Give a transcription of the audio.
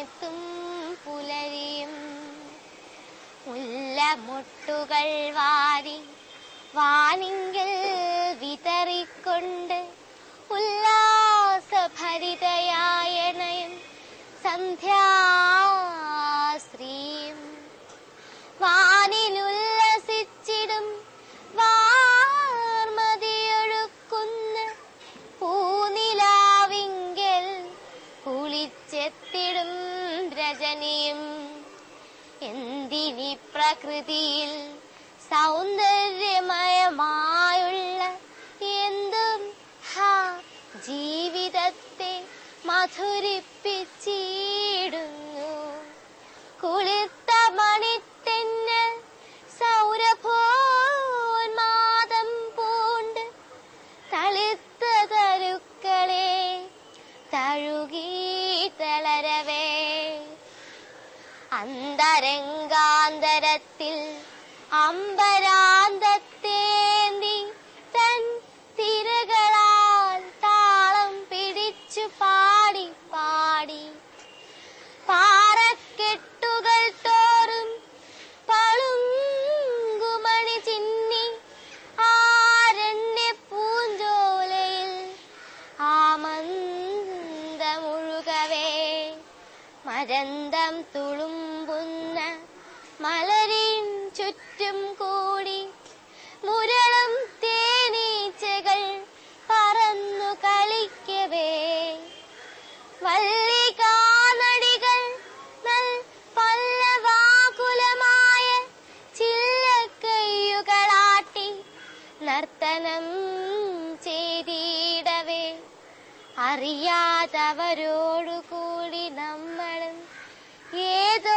സമയത്തും പുലരിയും മുല്ലമൊട്ടുകൾ വാരി വാനിങ്കൽ വിതറിക്കൊണ്ട് ഉല്ലാസഭരിതയായണയും സന്ധ്യാശ്രീയും വാനിലുല്ലസിച്ചിടും വാർമതിയൊഴുക്കുന്ന പൂനിലാവിങ്കൽ കുളിച്ചെത്തിടും രജനിയും എന്തിനി പ്രകൃതിയിൽ സൗന്ദര്യമയമായുള്ള എന്തും ജീവിതത്തെ മധുരിപ്പിച്ചിടുന്നു. കുളിർത്ത മണിത്തെന്നൽ സൗരഭോന്മാദം പൂണ്ട് തളിർത്ത തരുക്കളെ തഴുകി തളരവേ അന്തരംഗാന്തരത്തിൽ അമ്പരാന്തത്തേന്തി തൻ തിരകളാൽ താളം പിടിച്ചു പാടി പാടി പാറക്കെട്ടുകൾ തോറും പളുങ്കുമണി ചിന്നി ആരണ്യ പൂഞ്ചോലയിൽ ആമന്ദമുഴുകവേ മരന്തം തുളുമ്പുന്ന മലരിൻ ചുറ്റും കൂടി മുരളം തേനീച്ചകൾ പറന്നു കളിക്കവേ വല്ലികാനടികൾ നൽ പല്ലവാകുലമായ ചില്ലക്കയ്യുകളാട്ടി നർത്തനം ചെയ്തിടവേ അറിയാതവരോടുകൂടി നമ്മളും ഏതോ